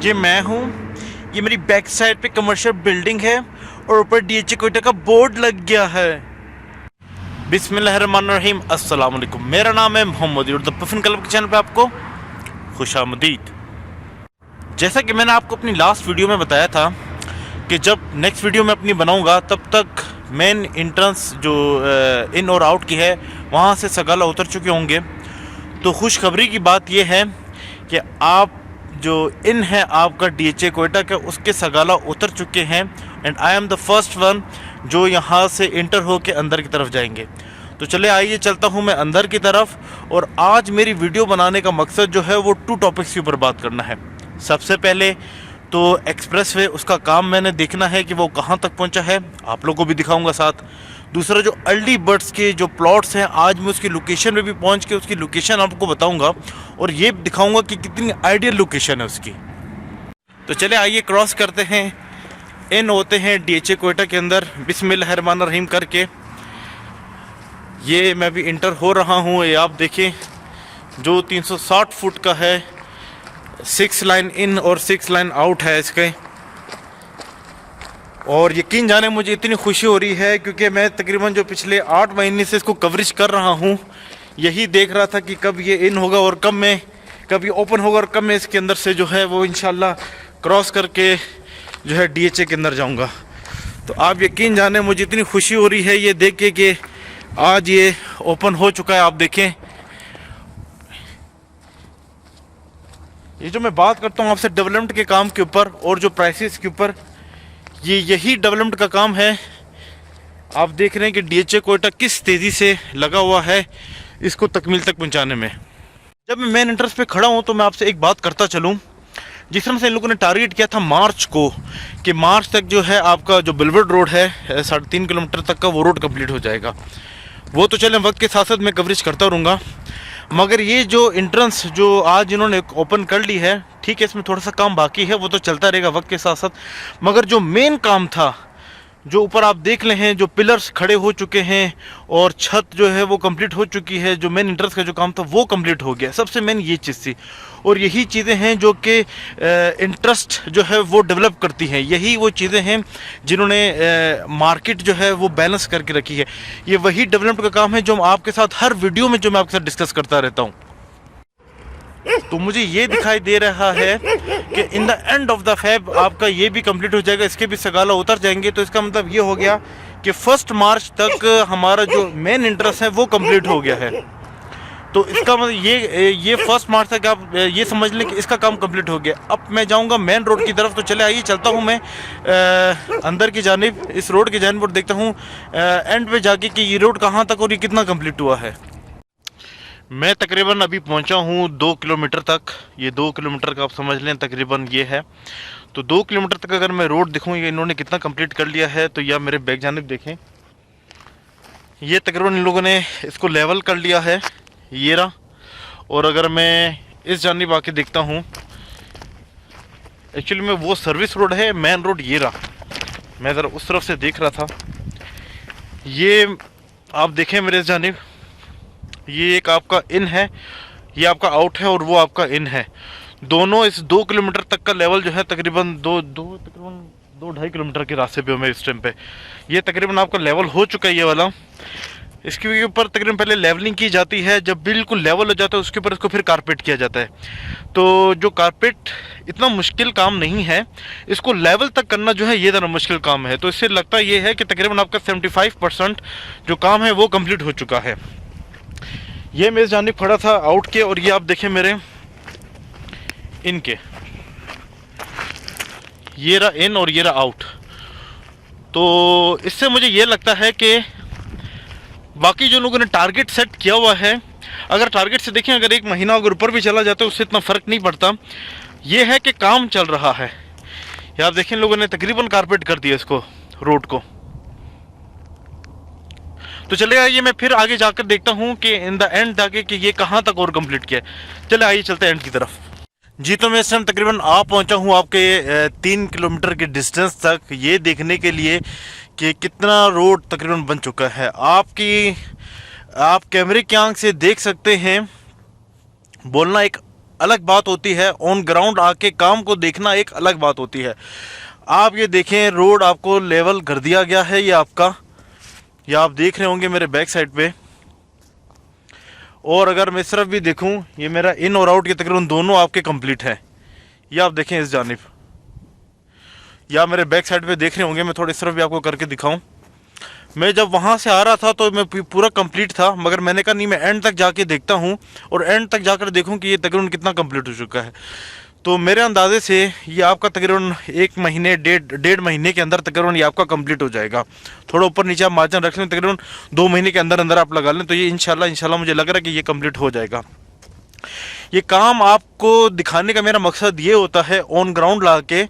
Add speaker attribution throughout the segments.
Speaker 1: ये मैं हूँ। ये मेरी बैक साइड पे कमर्शियल बिल्डिंग है और ऊपर डीएचए कोयटा का बोर्ड लग गया है। बिस्मिल्लाहिर्रहमानिर्रहीम, अस्सलाम वालेकुम। मेरा नाम है मोहम्मद और द पफिन क्लब के चैनल पे आपको खुशामदीद। जैसा कि मैंने आपको अपनी लास्ट वीडियो में बताया था कि जब नेक्स्ट वीडियो में अपनी बनाऊंगा तब तक मेन इंट्रेंस जो इन और आउट की है वहाँ से सगाला उतर चुके होंगे। तो खुशखबरी की बात यह है कि आप जो इन है आपका डीएचए कोयटा का उसके सगाला उतर चुके हैं and I am the first one जो यहाँ से इंटर हो के अंदर की तरफ जाएंगे। तो चले आइए चलता हूँ मैं अंदर की तरफ। और आज मेरी वीडियो बनाने का मकसद जो है वो 2 टॉपिक्स के ऊपर बात करना है। सबसे पहले तो एक्सप्रेसवे, उसका काम मैंने देखना है कि वो कहाँ तक पहुँचा है, आप लोगों को भी दिखाऊंगा साथ। दूसरा जो अर्ली बर्ड्स के जो प्लॉट्स हैं आज मैं उसकी लोकेशन पे भी पहुंच के उसकी लोकेशन आपको बताऊंगा और ये दिखाऊंगा कि कितनी आइडियल लोकेशन है उसकी। तो चले आइए क्रॉस करते हैं, इन होते हैं डीएचए कोयटा के अंदर बिस्मिल्लाहिर्रहमानिर्रहीम करके। ये मैं भी इंटर हो रहा हूँ। ये आप देखें जो 360 फुट का है, 6 लाइन इन और 6 लाइन आउट है इसके। और यकीन जाने मुझे इतनी खुशी हो रही है क्योंकि मैं तकरीबन जो पिछले 8 महीने से इसको कवरेज कर रहा हूँ, यही देख रहा था कि कब ये इन होगा और कब ये ओपन होगा और कब मैं इसके अंदर से जो है वो इंशाल्लाह क्रॉस करके जो है डीएचए के अंदर जाऊँगा। तो आप यकीन जाने मुझे इतनी खुशी हो रही है ये देख के कि आज ये ओपन हो चुका है। आप देखें ये जो मैं बात करता हूँ आपसे डेवलपमेंट के काम के ऊपर और जो प्राइसेस के ऊपर, यही डेवलपमेंट का काम है। आप देख रहे हैं कि डीएचए कोयटा किस तेज़ी से लगा हुआ है इसको तकमील तक पहुंचाने में। जब मैं मेन एंट्रेंस पे खड़ा हूं तो मैं आपसे एक बात करता चलूं। जिस तरह से इन लोगों ने टारगेट किया था मार्च को कि मार्च तक जो है आपका जो बिलवर्ड रोड है 3.5 किलोमीटर तक का वो रोड कंप्लीट हो जाएगा। वो तो चले वक्त के साथ साथ मैं कवरेज करता रहूँगा, मगर ये जो इंट्रेंस जो आज इन्होंने ओपन कर ली है, ठीक है इसमें थोड़ा सा काम बाकी है, वो तो चलता रहेगा वक्त के साथ साथ। मगर जो मेन काम था, जो ऊपर आप देख ले हैं जो पिलर्स खड़े हो चुके हैं और छत जो है वो कंप्लीट हो चुकी है, जो मेन इंट्रेंस का जो काम था वो कंप्लीट हो गया। सबसे मेन ये चीज़ थी और यही चीज़ें हैं जो कि इंटरेस्ट जो है वो डेवलप करती हैं। यही वो चीज़ें हैं जिन्होंने मार्केट जो है वो बैलेंस करके रखी है। ये वही डेवलपमेंट का काम है जो आपके साथ हर वीडियो में जो मैं आपके साथ डिस्कस करता रहता हूँ। तो मुझे ये दिखाई दे रहा है कि in the end of the Feb आपका ये भी कंप्लीट हो जाएगा, इसके भी सगाला उतर जाएंगे। तो इसका मतलब ये हो गया कि 1 मार्च तक हमारा जो मेन इंटरेस्ट है वो कंप्लीट हो गया है। तो इसका मतलब ये 1 मार्च तक आप ये समझ लें कि इसका काम कंप्लीट हो गया। अब मैं जाऊंगा मेन रोड की तरफ। तो चले आइए चलता हूं मैं अंदर की जानिब, इस रोड की जानिब, और देखता हूं एंड पे जाके कि ये रोड कहां तक और ये कितना कंप्लीट हुआ है। मैं तकरीबन अभी पहुंचा हूं 2 किलोमीटर तक। ये 2 किलोमीटर का आप समझ लें तकरीबन ये है। तो 2 किलोमीटर तक अगर मैं रोड दिखूं ये इन्होंने कितना कंप्लीट कर लिया है, तो या मेरे बैक जानिब देखें, ये तकरीबन इन लोगों ने इसको लेवल कर लिया है, ये रहा। और अगर मैं इस जानिब आके देखता हूँ, एक्चुअली में वो सर्विस रोड है, मेन रोड ये रहा। मैं ज़रा उस तरफ से देख रहा था। ये आप देखें मेरे इस जानिब, ये एक आपका इन है, ये आपका आउट है और वो आपका इन है। दोनों इस 2 किलोमीटर तक का लेवल जो है तकरीबन 2-2.5 किलोमीटर के रास्ते पे हूँ मैं इस टाइम पे। ये तकरीबन आपका लेवल हो चुका है ये वाला। इसके ऊपर तकरीबन पहले लेवलिंग की जाती है, जब बिल्कुल लेवल हो जाता है उसके ऊपर इसको फिर कारपेट किया जाता है। तो जो कारपेट इतना मुश्किल काम नहीं है, इसको लेवल तक करना जो है ये ज़रा मुश्किल काम है। तो इससे लगता ये है कि तकरीबन आपका 75% जो काम है वो कंप्लीट हो चुका है। ये मेरे जानिब खड़ा था आउट के, और ये आप देखें मेरे इनके, ये रहा इन और ये रहा आउट। तो इससे मुझे ये लगता है कि बाकी जो लोगों ने टारगेट सेट किया हुआ है, अगर टारगेट से देखें, अगर 1 महीना अगर ऊपर भी चला जाता है उससे इतना फ़र्क नहीं पड़ता। ये है कि काम चल रहा है। ये आप देखें लोगों ने तकरीबन कारपेट कर दिया इसको, रोड को। तो चले आइए मैं फिर आगे जाकर देखता हूँ कि इन द एंड जाके कि ये कहाँ तक और कंप्लीट किया है। चले आइए चलते हैं एंड की तरफ। जी तो मैं इस टाइम तकरीबन आ पहुँचा हूँ आपके 3 किलोमीटर के डिस्टेंस तक, ये देखने के लिए कि कितना रोड तकरीबन बन चुका है। आप कैमरे की आंख से देख सकते हैं। बोलना एक अलग बात होती है, ऑन ग्राउंड आके काम को देखना एक अलग बात होती है। आप ये देखें, रोड आपको लेवल कर दिया गया है, ये आपका, ये आप देख रहे होंगे मेरे बैक साइड पे। और अगर मैं इस तरफ भी देखूं, ये मेरा इन और आउट के तकरीबन दोनों आपके कंप्लीट है। ये आप देखें इस जानिब, या मेरे बैक साइड पे देख रहे होंगे, मैं थोड़ा इस तरफ भी आपको करके दिखाऊं। मैं जब वहाँ से आ रहा था तो मैं पूरा कंप्लीट था, मगर मैंने कहा नहीं, मैं एंड तक जाके देखता हूँ और एंड तक जाकर देखूँ कि ये तकरीबन कितना कंप्लीट हो चुका है। तो मेरे अंदाजे से ये आपका तकरीबन 1 महीने, डेढ़ महीने के अंदर तकरीबन ये आपका कंप्लीट हो जाएगा। थोड़ा ऊपर नीचे आप मार्जिन रख लें, तकरीबन 2 महीने के अंदर अंदर आप लगा लें, तो ये इंशाल्लाह मुझे लग रहा है कि ये कंप्लीट हो जाएगा। ये काम आपको दिखाने का मेरा मकसद ये होता है, ऑन ग्राउंड ला के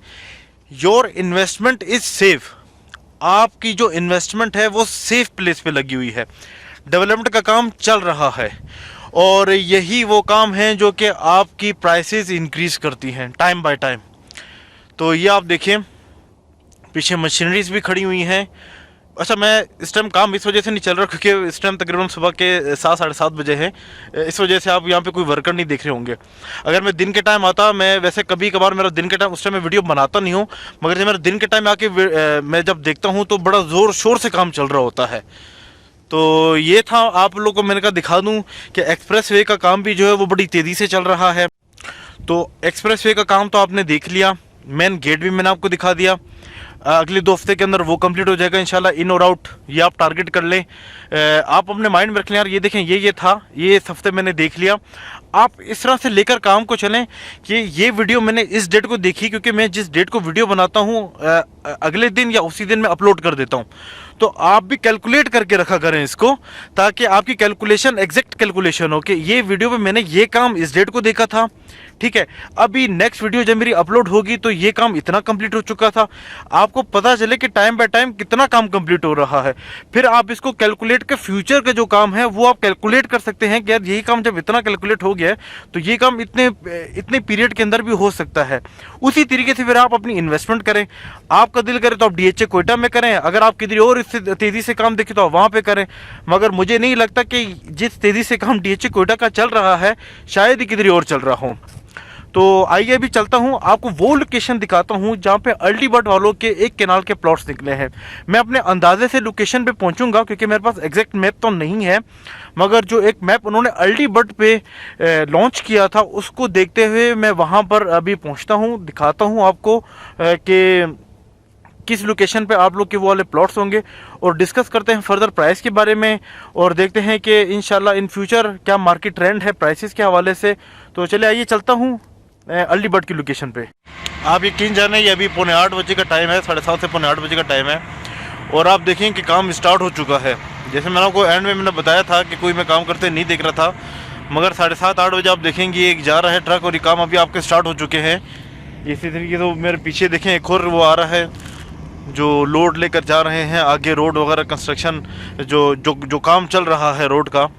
Speaker 1: योर इन्वेस्टमेंट इज सेफ। आपकी जो इन्वेस्टमेंट है वो सेफ प्लेस पे लगी हुई है, डेवलपमेंट का काम चल रहा है, और यही वो काम है जो कि आपकी प्राइसेस इंक्रीज करती हैं टाइम बाय टाइम। तो ये आप देखें, पीछे मशीनरीज भी खड़ी हुई हैं। अच्छा, मैं इस टाइम काम इस वजह से नहीं चल रहा क्योंकि इस टाइम तकरीबन सुबह के 7 साढ़े 7 बजे हैं, इस वजह से आप यहाँ पे कोई वर्कर नहीं देख रहे होंगे। अगर मैं दिन के टाइम आता, मैं वैसे कभी कभार मेरा दिन के टाइम, उस टाइम मैं वीडियो बनाता नहीं हूँ, मगर जब मेरा दिन के टाइम आके मैं जब देखता हूँ तो बड़ा ज़ोर शोर से काम चल रहा होता है। तो ये था, आप लोगों को मैंने कहा दिखा दूँ कि एक्सप्रेस वे का काम भी जो है वो बड़ी तेज़ी से चल रहा है। तो एक्सप्रेस वे का काम तो आपने देख लिया, मेन गेट भी मैंने आपको दिखा दिया। अगले 2 हफ्ते के अंदर वो कंप्लीट हो जाएगा इंशाल्लाह। इन और आउट ये आप टारगेट कर लें, आप अपने माइंड में रख लें यार, ये देखें, ये था, ये इस हफ्ते मैंने देख लिया। आप इस तरह से लेकर काम को चलें कि ये वीडियो मैंने इस डेट को देखी, क्योंकि मैं जिस डेट को वीडियो बनाता हूँ अगले दिन या उसी दिन मैं अपलोड कर देता हूँ। तो आप भी कैलकुलेट करके रखा करें इसको, ताकि आपकी कैलकुलेशन एग्जैक्ट कैलकुलेशन हो कि ये वीडियो में मैंने ये काम इस डेट को देखा था, ठीक है, अभी नेक्स्ट वीडियो जब मेरी अपलोड होगी तो ये काम इतना कंप्लीट हो चुका था। आपको पता चले कि टाइम बाय टाइम कितना काम कंप्लीट हो रहा है, फिर आप इसको कैलकुलेट के फ्यूचर का जो काम है वो आप कैलकुलेट कर सकते हैं कि यार यही काम जब इतना कैलकुलेट हो गया है तो ये काम इतने पीरियड के अंदर भी हो सकता है। उसी तरीके से फिर आप अपनी इन्वेस्टमेंट करें। आपका दिल करे तो आप डीएचए कोयटा में करें, अगर आप किधर और इससे तेज़ी से काम देखें तो आप वहाँ पे करें, मगर मुझे नहीं लगता कि जिस तेज़ी से काम डीएचए कोयटा का चल रहा है शायद ही किधर और चल रहा हो। तो आइए अभी चलता हूँ, आपको वो लोकेशन दिखाता हूँ जहाँ पे अर्ली बर्ड वालों के एक कैनाल के प्लॉट्स निकले हैं। मैं अपने अंदाजे से लोकेशन पे पहुँचूंगा क्योंकि मेरे पास एग्जैक्ट मैप तो नहीं है, मगर जो एक मैप उन्होंने अर्ली बर्ड पे लॉन्च किया था उसको देखते हुए मैं वहाँ पर अभी पहुँचता हूँ, दिखाता हूँ आपको कि किस लोकेशन पे आप लोग के वो वाले प्लॉट्स होंगे, और डिस्कस करते हैं फर्दर प्राइस के बारे में, और देखते हैं कि इंशाल्लाह इन फ्यूचर क्या मार्केट ट्रेंड है प्राइसेस के हवाले से। तो चले आइए चलता हूँ अर्ली बर्ड की लोकेशन पे। आप यकीन जाने, ये अभी 7:45 बजे का टाइम है, 7:30 से 8:45 बजे का टाइम है, और आप देखें कि काम स्टार्ट हो चुका है। जैसे मैंने आपको एंड में मैंने बताया था कि कोई मैं काम करते नहीं देख रहा था, मगर 7:30-8 बजे आप देखेंगे एक जा रहा है ट्रक, और ये काम अभी आपके स्टार्ट हो चुके हैं। इसी तरीके से मेरे पीछे देखें एक और वो आ रहा है जो लोड लेकर जा रहे हैं आगे, रोड वगैरह कंस्ट्रक्शन जो काम चल रहा है रोड का।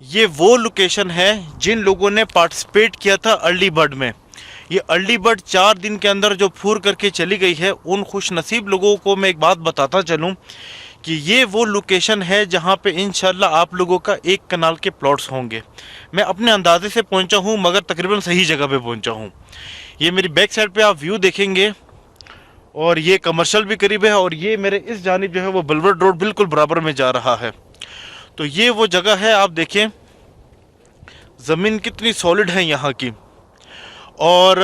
Speaker 1: ये वो लोकेशन है जिन लोगों ने पार्टिसिपेट किया था अर्ली बर्ड में। ये अर्ली बर्ड 4 दिन के अंदर जो फूर करके चली गई है, उन खुश नसीब लोगों को मैं एक बात बताता चलूँ कि ये वो लोकेशन है जहाँ पे इंशाल्लाह आप लोगों का एक कनाल के प्लॉट्स होंगे। मैं अपने अंदाजे से पहुँचा हूँ, मगर तकरीबन सही जगह पे पहुँचा हूँ। ये मेरी बैक साइड पे आप व्यू देखेंगे, और ये कमर्शियल भी करीब है, और ये मेरे इस जानिब जो है वो बलवड रोड बिल्कुल बराबर में जा रहा है। तो ये वो जगह है, आप देखें ज़मीन कितनी सॉलिड है यहाँ की। और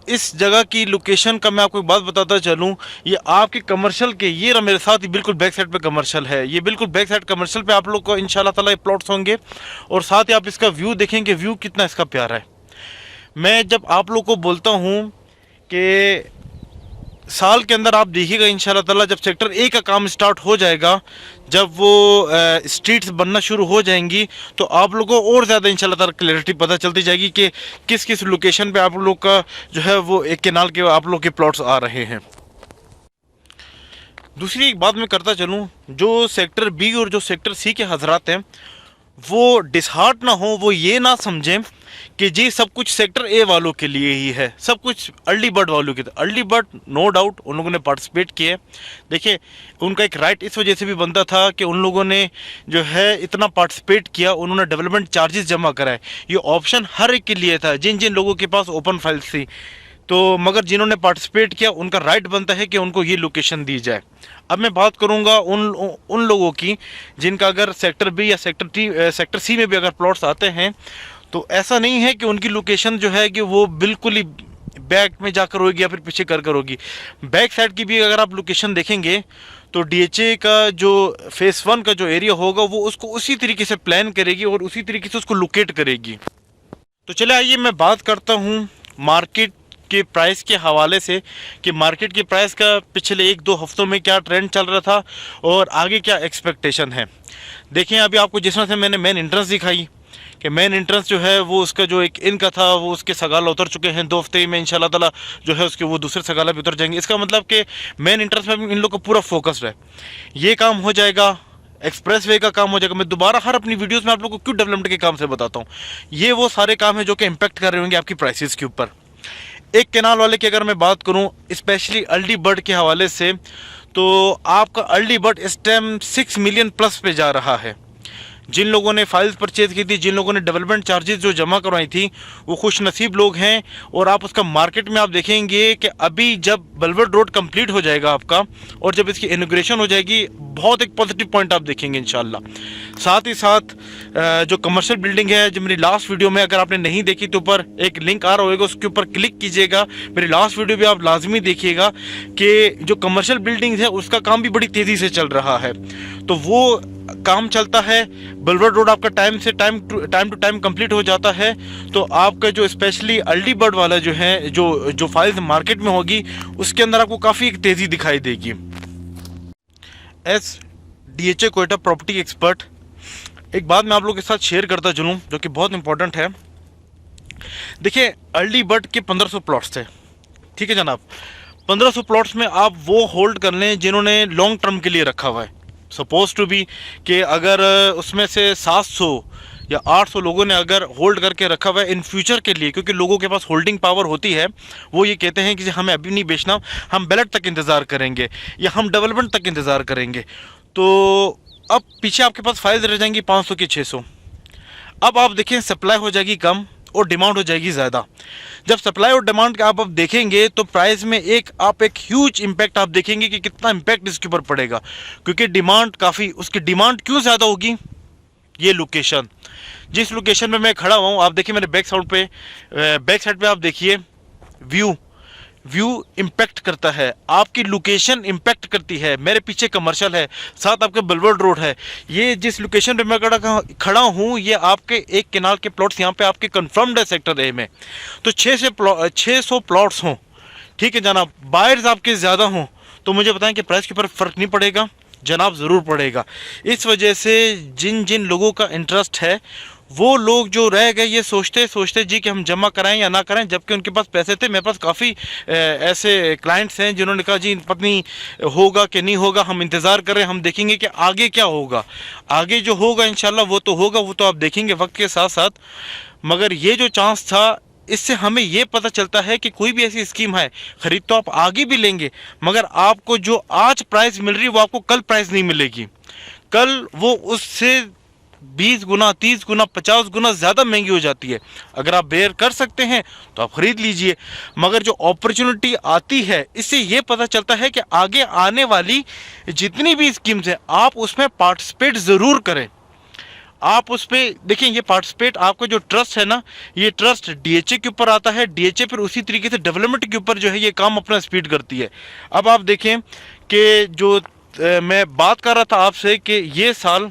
Speaker 1: इस जगह की लोकेशन का मैं आपको एक बात बताता चलूँ, ये आपके कमर्शियल के, ये रहा मेरे साथ ही बिल्कुल बैक साइड पे कमर्शियल है, ये बिल्कुल बैक साइड कमर्शियल पे आप लोग को इंशाल्लाह ताला ये प्लॉट्स होंगे। और साथ ही आप इसका व्यू देखेंगे, व्यू कितना इसका प्यारा है। मैं जब आप लोग को बोलता हूँ कि साल के अंदर आप देखिएगा इंशाल्लाह ताला जब सेक्टर ए का काम स्टार्ट हो जाएगा, जब वो स्ट्रीट्स बनना शुरू हो जाएंगी, तो आप लोगों को और ज़्यादा इंशाल्लाह ताला क्लैरिटी पता चलती जाएगी कि किस किस लोकेशन पे आप लोग का जो है वो एक कैनाल के आप लोग के प्लॉट्स आ रहे हैं। दूसरी एक बात मैं करता चलूँ, जो सेक्टर बी और जो सेक्टर सी के हजरात हैं वो डिसहार्ट ना हो, वो ये ना समझें कि जी सब कुछ सेक्टर ए वालों के लिए ही है, सब कुछ अर्ली बर्ड वालों के। अर्ली बर्ड नो डाउट उन लोगों ने पार्टिसिपेट किए। देखिए उनका एक राइट इस वजह से भी बनता था कि उन लोगों ने जो है इतना पार्टिसिपेट किया, उन्होंने डेवलपमेंट चार्जेस जमा कराए। ये ऑप्शन हर एक के लिए था, जिन जिन लोगों के पास ओपन फाइल्स थी। तो मगर जिन्होंने पार्टिसिपेट किया उनका राइट बनता है कि उनको ये लोकेशन दी जाए। अब मैं बात करूंगा उन लोगों की जिनका अगर सेक्टर बी या सेक्टर सी में भी अगर प्लॉट्स आते हैं, तो ऐसा नहीं है कि उनकी लोकेशन जो है कि वो बिल्कुल ही बैक में जाकर होगी या फिर पीछे कर होगी। बैक साइड की भी अगर आप लोकेशन देखेंगे तो डीएचए का जो फेस 1 का जो एरिया होगा वो उसको उसी तरीके से प्लान करेगी और उसी तरीके से उसको लोकेट करेगी। तो चले आइए मैं बात करता हूँ मार्केट के प्राइस के हवाले से कि मार्केट की प्राइस का पिछले 1-2 हफ्तों में क्या ट्रेंड चल रहा था और आगे क्या एक्सपेक्टेशन है। देखें अभी आपको जिस तरह से मैंने मेन एंट्रेंस दिखाई कि मेन एंट्रेंस जो है वो उसका जो एक इनका था वो उसके सगाला उतर चुके हैं। 2 हफ्ते में इंशाल्लाह ताला जो है उसके वो दूसरे सगाला भी उतर जाएंगे। इसका मतलब कि मेन एंट्रेंस में इन लोग का पूरा फोकस्ड है। ये काम हो जाएगा, एक्सप्रेस वे का काम हो जाएगा। मैं दोबारा हर अपनी वीडियोस में आप लोगों को क्यों डेवलपमेंट के काम से बताता हूँ, ये वो सारे काम है जो कि इम्पैक्ट कर रहे होंगे आपकी प्राइसेस के ऊपर। एक कैनाल वाले की अगर मैं बात करूं स्पेशली अर्ली बर्ड के हवाले से, तो आपका अर्ली बर्ड इस टाइम 6 मिलियन प्लस पे जा रहा है। जिन लोगों ने फाइल्स परचेज की थी, जिन लोगों ने डेवलपमेंट चार्जेस जो जमा करवाई थी, वो खुश नसीब लोग हैं। और आप उसका मार्केट में आप देखेंगे कि अभी जब बलवड रोड कंप्लीट हो जाएगा आपका और जब इसकी इनॉग्रेशन हो जाएगी, बहुत एक पॉजिटिव पॉइंट आप देखेंगे इंशाल्लाह। साथ ही साथ जो कमर्शियल बिल्डिंग है, जो मेरी लास्ट वीडियो में अगर आपने नहीं देखी तो ऊपर एक लिंक आ रहा होगा, उसके ऊपर क्लिक कीजिएगा। मेरी लास्ट वीडियो भी आप लाजमी देखिएगा कि जो कमर्शियल बिल्डिंग है उसका काम भी बड़ी तेज़ी से चल रहा है। तो वो काम चलता है, बलवड रोड आपका टाइम टू टाइम कंप्लीट हो जाता है। तो आपका जो स्पेशली अर्ली बर्ड वाला जो है जो फाइल्स मार्केट में होगी उसके अंदर आपको काफ़ी एक तेज़ी दिखाई देगी। S DHA Quetta property expert, एक बात मैं आप लोगों के साथ शेयर करता चलूँ जो कि बहुत इंपॉर्टेंट है। देखिए अर्ली बर्ड के 1500 प्लॉट्स थे, ठीक है जनाब। 1500 प्लॉट्स में आप वो होल्ड कर लें जिन्होंने लॉन्ग टर्म के लिए रखा हुआ है। सपोज टू बी कि अगर उसमें से 700 या 800 लोगों ने अगर होल्ड करके रखा हुआ है इन फ्यूचर के लिए, क्योंकि लोगों के पास होल्डिंग पावर होती है, वो ये कहते हैं कि हमें अभी नहीं बेचना, हम बैलेट तक इंतज़ार करेंगे या हम डेवलपमेंट तक इंतज़ार करेंगे। तो अब पीछे आपके पास फाइल्स रह जाएंगी 500 की 600। अब आप देखें सप्लाई हो जाएगी कम और डिमांड हो जाएगी ज़्यादा। जब सप्लाई और डिमांड आप अब देखेंगे तो प्राइस में एक ह्यूज इम्पैक्ट आप देखेंगे कि कितना इम्पैक्ट इसके ऊपर पड़ेगा। क्योंकि डिमांड काफ़ी, उसकी डिमांड क्यों ज़्यादा होगी, ये लोकेशन, जिस लोकेशन में मैं खड़ा हुआ हूँ, आप देखिए मेरे बैक साइड पे आप देखिए व्यू इम्पैक्ट करता है, आपकी लोकेशन इम्पैक्ट करती है। मेरे पीछे कमर्शियल है, साथ आपके बलवड रोड है। ये जिस लोकेशन पे मैं खड़ा हूँ ये आपके एक केनाल के प्लॉट्स यहाँ पे आपके कंफर्म्ड है सेक्टर ए में। तो 600 प्लॉट्स हों, ठीक है जनाब, बायर्स आपके ज़्यादा हों, तो मुझे बताएं कि प्राइस के ऊपर फ़र्क नहीं पड़ेगा जनाब, ज़रूर पड़ेगा। इस वजह से जिन जिन लोगों का इंटरेस्ट है वो लोग जो रह गए ये सोचते जी कि हम जमा कराएं या ना कराएं, जबकि उनके पास पैसे थे। मेरे पास काफ़ी ऐसे क्लाइंट्स हैं जिन्होंने कहा जी पत्नी होगा कि नहीं होगा, हम इंतज़ार कर रहे हैं, हम देखेंगे कि आगे क्या होगा। आगे जो होगा इंशाल्लाह वो तो होगा, वो तो आप देखेंगे वक्त के साथ साथ। मगर ये जो चांस था, इससे हमें ये पता चलता है कि कोई भी ऐसी स्कीम है, खरीद तो आप आगे भी लेंगे मगर आपको जो आज प्राइस मिल रही है वो आपको कल प्राइस नहीं मिलेगी। कल वो उससे 20 गुना 30 गुना 50 गुना ज़्यादा महंगी हो जाती है। अगर आप बेयर कर सकते हैं तो आप ख़रीद लीजिए। मगर जो अपॉर्चुनिटी आती है इससे ये पता चलता है कि आगे आने वाली जितनी भी स्कीम्स हैं आप उसमें पार्टिसिपेट ज़रूर करें। आप उस पर देखें, ये पार्टिसिपेट, आपका जो ट्रस्ट है ना, ये ट्रस्ट डीएचए के ऊपर आता है। डीएचए फिर उसी तरीके से डेवलपमेंट के ऊपर जो है ये काम अपना स्पीड करती है। अब आप देखें कि जो मैं बात कर रहा था आपसे कि ये साल,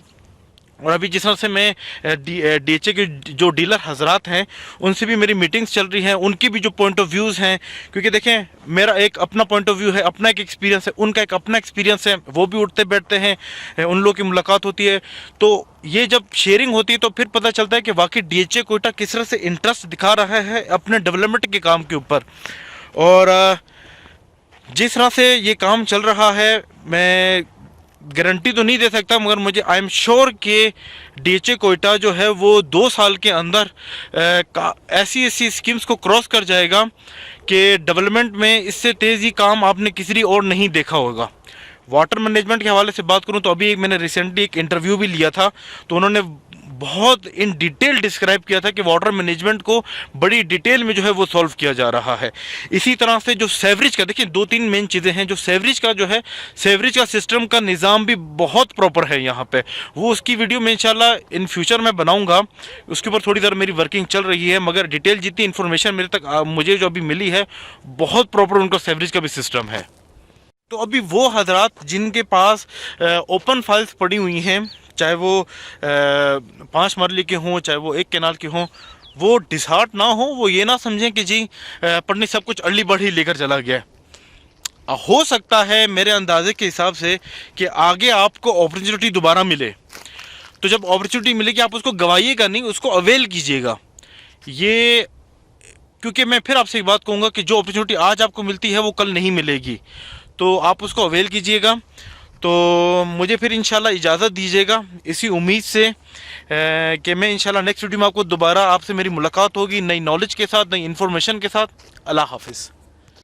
Speaker 1: और अभी जिस तरह से मैं डीएचए के जो डीलर हजरात हैं उनसे भी मेरी मीटिंग्स चल रही हैं, उनकी भी जो पॉइंट ऑफ व्यूज़ हैं, क्योंकि देखें मेरा एक अपना पॉइंट ऑफ व्यू है, अपना एक एक्सपीरियंस है, उनका एक अपना एक्सपीरियंस है, वो भी उठते बैठते हैं, उन लोगों की मुलाकात होती है। तो ये जब शेयरिंग होती है तो फिर पता चलता है कि वाकई डीएचए कोयटा किस तरह से इंटरेस्ट दिखा रहा है अपने डेवलपमेंट के काम के ऊपर। और जिस तरह से ये काम चल रहा है, मैं गारंटी तो नहीं दे सकता, मगर मुझे आई एम श्योर कि डीएचए कोयटा जो है वो 2 साल के अंदर ऐसी ऐसी स्कीम्स को क्रॉस कर जाएगा कि डेवलपमेंट में इससे तेज़ी काम आपने किसी और नहीं देखा होगा। वाटर मैनेजमेंट के हवाले से बात करूं तो अभी मैंने रिसेंटली एक इंटरव्यू भी लिया था, तो उन्होंने बहुत इन डिटेल डिस्क्राइब किया था कि वाटर मैनेजमेंट को बड़ी डिटेल में जो है वो सॉल्व किया जा रहा है। इसी तरह से जो सेवरेज का, देखिए 2-3 मेन चीज़ें हैं। जो सेवरेज का जो है, सेवरेज का सिस्टम का निज़ाम भी बहुत प्रॉपर है यहाँ पे। वो उसकी वीडियो में इंशाल्लाह इन फ्यूचर में बनाऊँगा, उसके ऊपर थोड़ी देर मेरी वर्किंग चल रही है, मगर डिटेल जितनी इन्फॉर्मेशन मेरे तक मुझे जो अभी मिली है, बहुत प्रॉपर उनका सेवरेज का भी सिस्टम है। तो अभी वो हजरात जिनके पास ओपन फाइल्स पड़ी हुई हैं, चाहे वो 5 मरले के हों, चाहे वो 1 केनाल के हों, वो डिसहार्ट ना हो, वो ये ना समझें कि जी पढ़ने सब कुछ अल्ली बढ़ी लेकर चला गया। हो सकता है मेरे अंदाजे के हिसाब से कि आगे आपको अपॉर्चुनिटी दोबारा मिले, तो जब अपॉर्चुनिटी मिलेगी आप उसको गवाइएगा नहीं, उसको अवेल कीजिएगा। ये क्योंकि मैं फिर आपसे एक बात कहूँगा कि जो अपॉर्चुनिटी आज आपको मिलती है वो कल नहीं मिलेगी, तो आप उसको अवेल कीजिएगा। तो मुझे फिर इंशाल्लाह इजाज़त दीजिएगा इसी उम्मीद से कि मैं इंशाल्लाह नेक्स्ट वीडियो में आपको दोबारा आपसे मेरी मुलाकात होगी, नई नॉलेज के साथ, नई इन्फॉर्मेशन के साथ। अल्लाह हाफिज़।